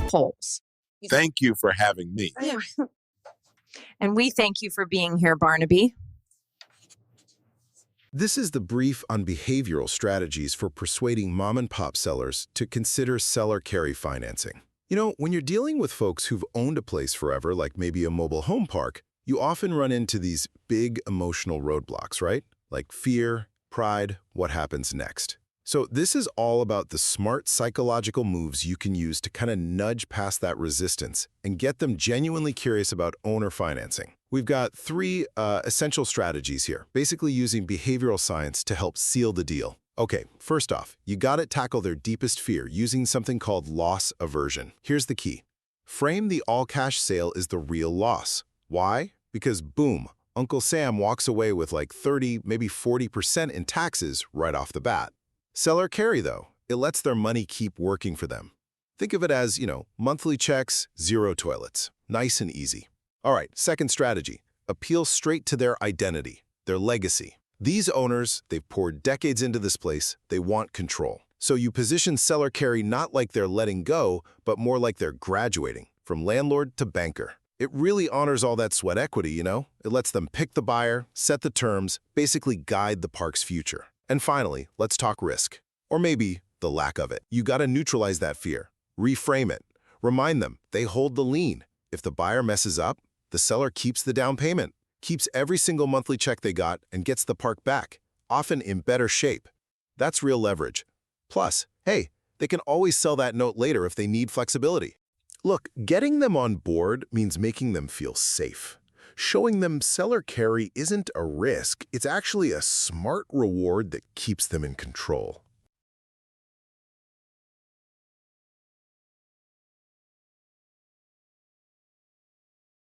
Polls. Thank you for having me. Yeah. And we thank you for being here, Barnaby. This is the brief on behavioral strategies for persuading mom-and-pop sellers to consider seller carry financing. You know, when you're dealing with folks who've owned a place forever, like maybe a mobile home park, you often run into these big emotional roadblocks, right? Like fear, pride, what happens next. So this is all about the smart psychological moves you can use to kind of nudge past that resistance and get them genuinely curious about owner financing. We've got three essential strategies here, basically using behavioral science to help seal the deal. Okay, first off, you gotta tackle their deepest fear using something called loss aversion. Here's the key. Frame the all-cash sale as the real loss. Why? Because boom, Uncle Sam walks away with like 30, maybe 40% in taxes right off the bat. Seller carry, though, it lets their money keep working for them. Think of it as, monthly checks, zero toilets. Nice and easy. All right, second strategy. Appeal straight to their identity, their legacy. These owners, they've poured decades into this place, they want control. So you position seller carry not like they're letting go, but more like they're graduating, from landlord to banker. It really honors all that sweat equity, It lets them pick the buyer, set the terms, basically guide the park's future. And finally, let's talk risk. Or maybe the lack of it. You gotta neutralize that fear. Reframe it. Remind them they hold the lien. If the buyer messes up, the seller keeps the down payment, keeps every single monthly check they got, and gets the park back, often in better shape. That's real leverage. Plus, hey, they can always sell that note later if they need flexibility. Look, getting them on board means making them feel safe. Showing them seller carry isn't a risk, it's actually a smart reward that keeps them in control.